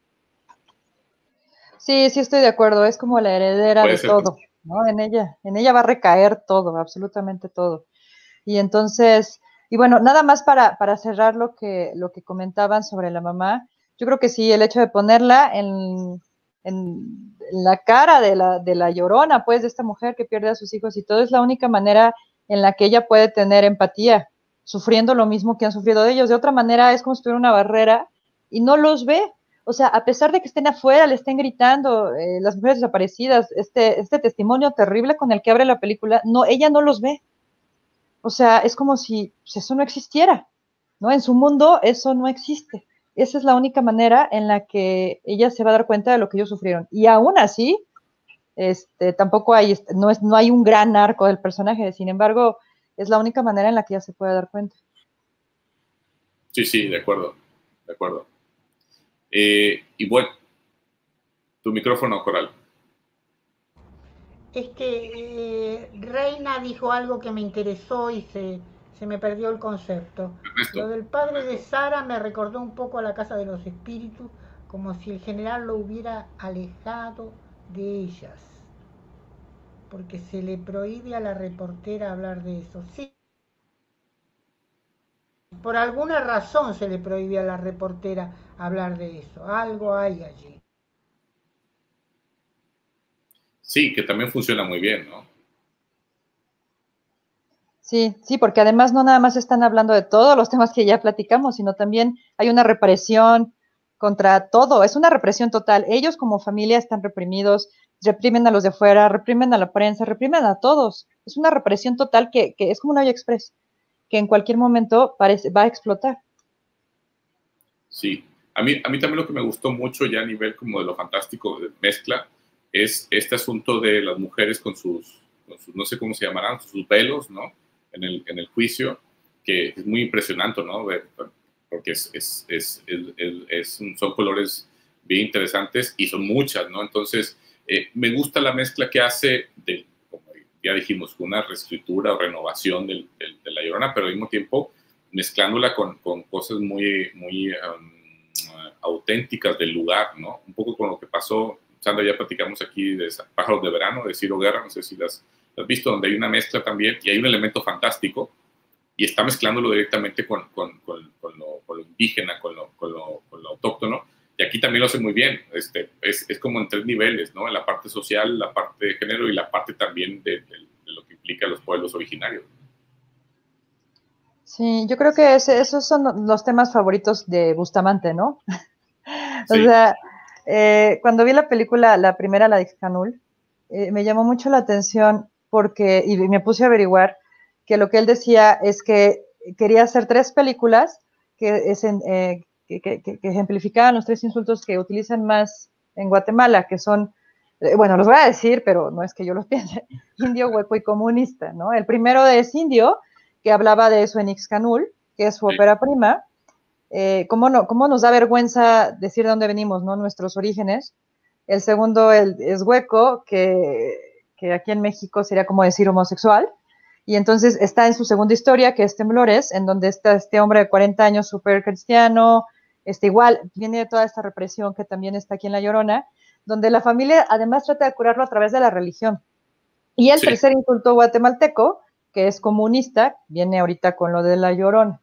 Speaker 3: Sí, estoy de acuerdo, es como la heredera de todo, ¿no? En ella va a recaer todo, absolutamente todo. Y entonces, y bueno, nada más para cerrar lo que comentaban sobre la mamá, yo creo que sí, el hecho de ponerla en la cara de la llorona, pues, de esta mujer que pierde a sus hijos y todo, es la única manera en la que ella puede tener empatía, sufriendo lo mismo que han sufrido ellos. De otra manera, es como si tuviera una barrera y no los ve. O sea, a pesar de que estén afuera, le estén gritando las mujeres desaparecidas, este testimonio terrible con el que abre la película, no, ella no los ve. O sea, es como si pues, eso no existiera, ¿no? En su mundo eso no existe. Esa es la única manera en la que ella se va a dar cuenta de lo que ellos sufrieron. Y aún así, tampoco hay, no hay un gran arco del personaje. Sin embargo, es la única manera en la que ella se puede dar cuenta.
Speaker 1: Sí, sí, de acuerdo, de acuerdo. Y bueno, tu micrófono, Coral.
Speaker 2: Es que Reina dijo algo que me interesó y se me perdió el concepto. Lo
Speaker 1: Ernesto.
Speaker 2: del padre de Sara me recordó un poco a la Casa de los Espíritus, como si el general lo hubiera alejado de ellas, porque se le prohíbe a la reportera hablar de eso. Sí, por alguna razón se le prohíbe a la reportera hablar de eso. Algo hay allí.
Speaker 1: Sí, que también funciona muy bien, ¿no?
Speaker 3: Sí, sí, porque además no nada más están hablando de todos los temas que ya platicamos, sino también hay una represión contra todo, es una represión total. Ellos como familia están reprimidos, reprimen a los de fuera, reprimen a la prensa, reprimen a todos. Es una represión total que es como una olla express, que en cualquier momento va a explotar.
Speaker 1: Sí. A mí también lo que me gustó mucho ya a nivel como de lo fantástico de mezcla es este asunto de las mujeres con sus no sé cómo se llamarán, sus velos, ¿no? En el juicio, que es muy impresionante, ¿no? Porque son colores bien interesantes y son muchas, ¿no? Entonces, me gusta la mezcla que hace de, como ya dijimos, una reescritura o renovación de La Llorona, pero al mismo tiempo mezclándola con cosas muy auténticas del lugar, ¿no? Un poco con lo que pasó, Sandra, ya platicamos aquí de Pájaros de Verano, de Ciro Guerra, no sé si las has visto, donde hay una mezcla también y hay un elemento fantástico y está mezclándolo directamente con lo indígena, con lo autóctono, y aquí también lo hace muy bien. Es como en tres niveles, ¿no? En la parte social, la parte de género y la parte también de lo que implica los pueblos originarios.
Speaker 3: Sí, yo creo que esos son los temas favoritos de Bustamante, ¿no? O
Speaker 1: Sí,
Speaker 3: sea, cuando vi la película, la primera, la de Ixcanul, me llamó mucho la atención porque, y me puse a averiguar, que lo que él decía es que quería hacer 3 películas que ejemplificaban los 3 insultos que utilizan más en Guatemala, que son, bueno, los voy a decir, pero no es que yo los piense, indio, hueco y comunista, ¿no? El primero es indio, que hablaba de eso en Ixcanul, que es su
Speaker 1: sí,
Speaker 3: ópera prima. ¿Cómo nos da vergüenza decir de dónde venimos, ¿no? Nuestros orígenes. El segundo es hueco, que aquí en México sería como decir homosexual. Y entonces está en su segunda historia, que es Temblores, en donde está este hombre de 40 años, súper cristiano, igual, viene toda esta represión que también está aquí en La Llorona, donde la familia además trata de curarlo a través de la religión. Y el
Speaker 1: sí,
Speaker 3: tercer insulto guatemalteco, que es comunista, viene ahorita con lo de La Llorona,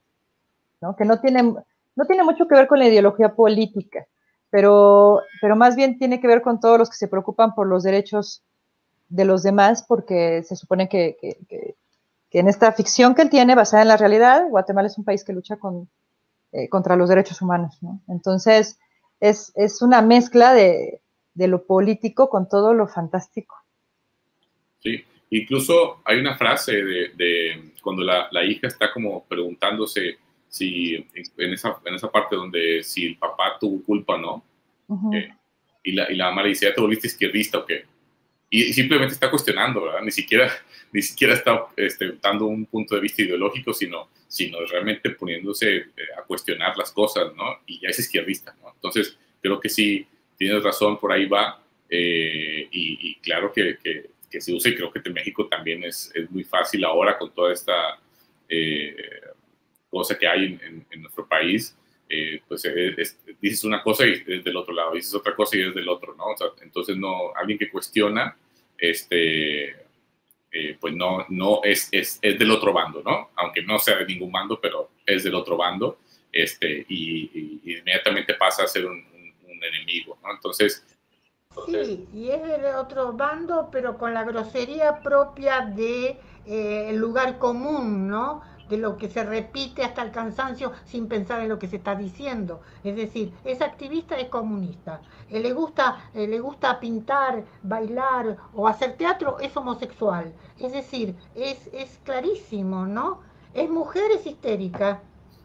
Speaker 3: ¿no? Que no tiene mucho que ver con la ideología política, pero más bien tiene que ver con todos los que se preocupan por los derechos de los demás, porque se supone que en esta ficción que él tiene, basada en la realidad, Guatemala es un país que lucha contra los derechos humanos, ¿no? Entonces, es una mezcla de lo político con todo lo fantástico.
Speaker 1: sí. Incluso hay una frase de cuando la hija está como preguntándose si en esa parte donde si el papá tuvo culpa o no,
Speaker 3: Uh-huh.
Speaker 1: y la mamá le dice, ¿ya te volviste izquierdista o qué? Y simplemente está cuestionando, ¿verdad? Ni siquiera está dando un punto de vista ideológico, sino realmente poniéndose a cuestionar las cosas, ¿no? Y ya es izquierdista, ¿no? Entonces, creo que sí, tienes razón, por ahí va, y claro que se usa, y creo que en México también es muy fácil ahora con toda esta eh, cosa que hay en nuestro país, pues dices una cosa y es del otro lado, dices otra cosa y es del otro, ¿no? O sea, entonces, no, alguien que cuestiona, pues no es del otro bando, ¿no? Aunque no sea de ningún bando, pero es del otro bando, y inmediatamente pasa a ser un enemigo, ¿no? Entonces,
Speaker 2: Sí, y es del otro bando, pero con la grosería propia de el lugar común, ¿no? De lo que se repite hasta el cansancio sin pensar en lo que se está diciendo. Es decir, es activista, es comunista. Le gusta pintar, bailar o hacer teatro, es homosexual. Es decir, es clarísimo, ¿no? Es mujer, es histérica.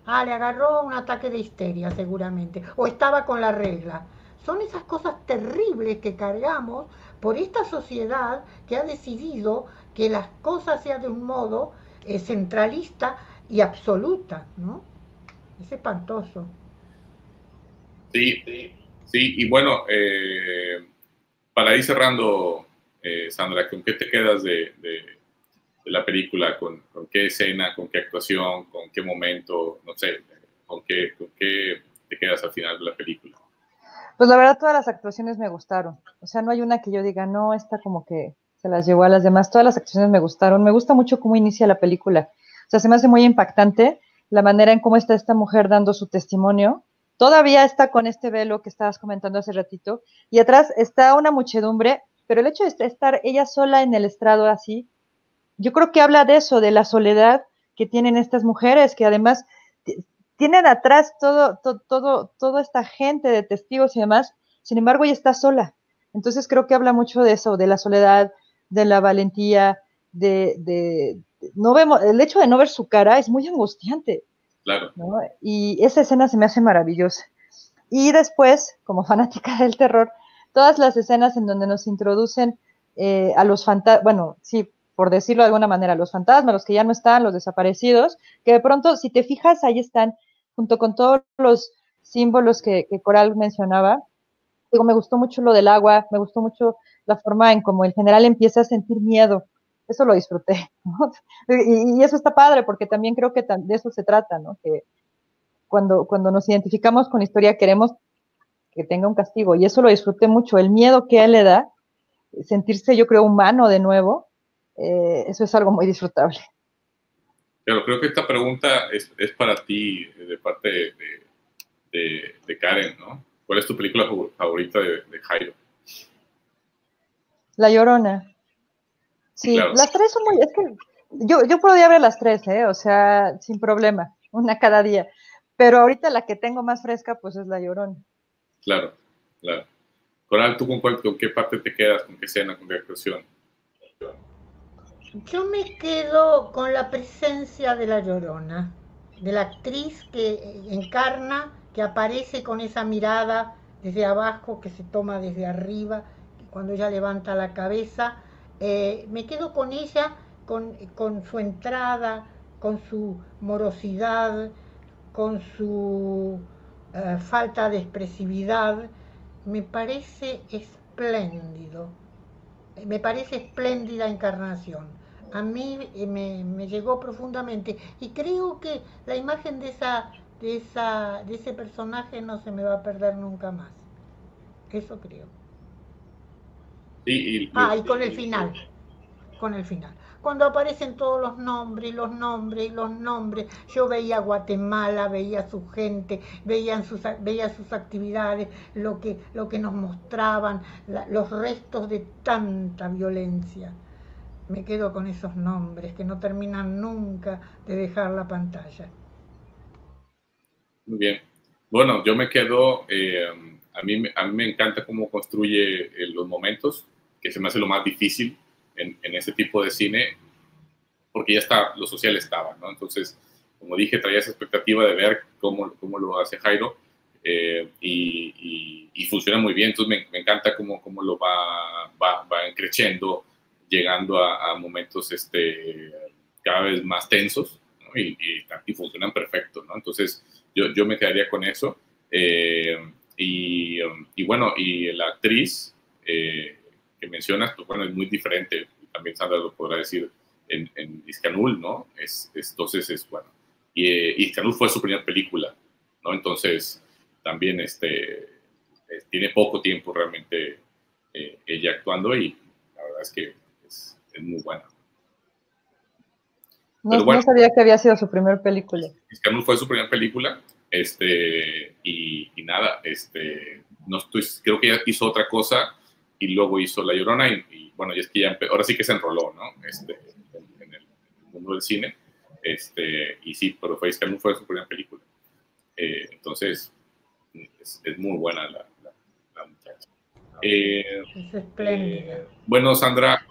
Speaker 2: Ah, le agarró un ataque de histeria seguramente. O estaba con la regla. Son esas cosas terribles que cargamos por esta sociedad que ha decidido que las cosas sean de un modo centralista y absoluta, ¿no? Es espantoso.
Speaker 1: Sí, sí, y bueno, para ir cerrando, Sandra, ¿con qué te quedas de la película? ¿Con qué escena, con qué actuación, con qué momento, no sé, con qué te quedas al final de la película?
Speaker 3: Pues la verdad, todas las actuaciones me gustaron. O sea, no hay una que yo diga, no, esta como que se las llevó a las demás. Todas las actuaciones me gustaron. Me gusta mucho cómo inicia la película. O sea, se me hace muy impactante la manera en cómo está esta mujer dando su testimonio. Todavía está con este velo que estabas comentando hace ratito. Y atrás está una muchedumbre, pero el hecho de estar ella sola en el estrado así, yo creo que habla de eso, de la soledad que tienen estas mujeres, que además tienen atrás toda esta gente de testigos y demás, sin embargo ella está sola. Entonces creo que habla mucho de eso, de la soledad, de la valentía, no vemos, el hecho de no ver su cara es muy angustiante.
Speaker 1: Claro.
Speaker 3: ¿No? Y esa escena se me hace maravillosa. Y después, como fanática del terror, todas las escenas en donde nos introducen a los fantasmas, bueno, sí, por decirlo de alguna manera, los fantasmas, los que ya no están, los desaparecidos, que de pronto, si te fijas, ahí están, junto con todos los símbolos que Coral mencionaba. Digo, me gustó mucho lo del agua, me gustó mucho la forma en cómo el general empieza a sentir miedo. Eso lo disfruté, ¿no? Y eso está padre, porque también creo que de eso se trata, ¿no? Que cuando nos identificamos con la historia queremos que tenga un castigo, y eso lo disfruté mucho. El miedo que a él le da, sentirse, yo creo, humano de nuevo, eso es algo muy disfrutable.
Speaker 1: Pero creo que esta pregunta es para ti, de parte de Karen, ¿no? ¿Cuál es tu película favorita de Jairo?
Speaker 3: La Llorona.
Speaker 1: Sí,
Speaker 3: Sí,
Speaker 1: claro.
Speaker 3: las tres son muy... Es que yo podría ver las tres, ¿eh? O sea, sin problema, una cada día. Pero ahorita la que tengo más fresca, pues es La Llorona.
Speaker 1: Claro, claro. Coral, ¿tú con qué parte te quedas? ¿Con qué escena? ¿Con qué actuación?
Speaker 2: Yo me quedo con la presencia de la Llorona, de la actriz que encarna, que aparece con esa mirada desde abajo, que se toma desde arriba, cuando ella levanta la cabeza. Me quedo con ella, con su entrada, con su morosidad, con su falta de expresividad. Me parece espléndido, me parece espléndida encarnación. A mí me llegó profundamente y creo que la imagen de ese personaje no se me va a perder nunca más. Eso creo.
Speaker 1: Sí,
Speaker 2: Ah, y con el final. Cuando aparecen todos los nombres, los nombres, los nombres, yo veía Guatemala, veía su gente, veía sus actividades, lo que nos mostraban, los restos de tanta violencia. Me quedo con esos nombres que no terminan nunca de dejar la pantalla.
Speaker 1: muy bien. Bueno, yo me quedo, a mí me encanta cómo construye los momentos, que se me hace lo más difícil en ese tipo de cine, porque ya está, lo social estaba, ¿no? Entonces, como dije, traía esa expectativa de ver cómo lo hace Jairo, y funciona muy bien. Entonces me encanta cómo lo va creciendo, llegando a momentos cada vez más tensos, ¿no? Y funcionan perfecto, ¿no? Entonces yo me quedaría con eso. Y bueno, y la actriz que mencionas, pues bueno, es muy diferente. También Sandra lo podrá decir en Iscanul, ¿no? Entonces es bueno. Y Iscanul fue su primera película, ¿no? Entonces también tiene poco tiempo realmente ella actuando, y la verdad es que es muy buena.
Speaker 3: No,
Speaker 1: Pero bueno,
Speaker 3: no sabía que había sido su primer película.
Speaker 1: Iscanul fue su primera película, y nada, no estoy, creo que ella hizo otra cosa y luego hizo La Llorona, y bueno, y es que ya ahora sí que se enroló, ¿no? En el mundo del cine, y sí, pero Iscanul fue su primera película. Entonces, es muy buena la muchacha.
Speaker 2: Es espléndida.
Speaker 1: Bueno, Sandra,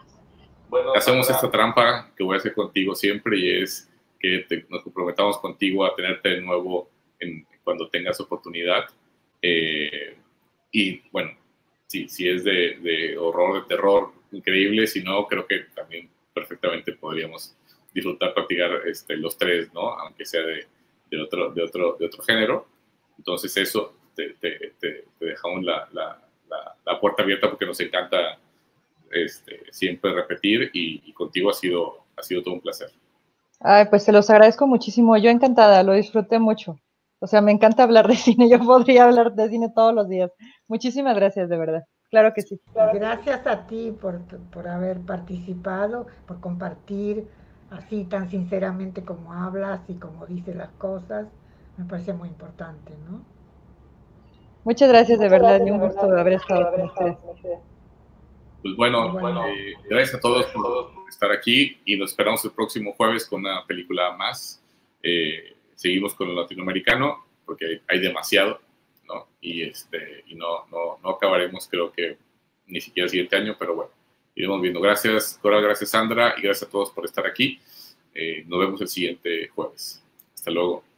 Speaker 1: hacemos esta trampa que voy a hacer contigo siempre, y es que nos comprometamos contigo a tenerte de nuevo cuando tengas oportunidad. Y bueno, si es de horror, de terror, increíble. Si no, creo que también perfectamente podríamos disfrutar practicar los tres, ¿no? Aunque sea de otro género. Entonces eso, te dejamos la puerta abierta porque nos encanta siempre repetir y contigo ha sido todo un placer.
Speaker 3: Ay, pues se los agradezco muchísimo. Yo encantada, lo disfruté mucho. O sea, me encanta hablar de cine. Yo podría hablar de cine todos los días. Muchísimas gracias, de verdad. Claro que sí.
Speaker 2: Gracias a ti por haber participado, por compartir así tan sinceramente como hablas y como dices las cosas. Me parece muy importante, ¿no?
Speaker 3: Muchas gracias, de verdad. Y un gusto haber estado con ustedes.
Speaker 1: Pues bueno, gracias a todos por estar aquí y nos esperamos el próximo jueves con una película más. Seguimos con el latinoamericano porque hay demasiado, ¿no? Y no acabaremos, creo que ni siquiera el siguiente año, pero bueno, iremos viendo. Gracias, Cora, gracias, Sandra, y gracias a todos por estar aquí. Nos vemos el siguiente jueves. Hasta luego.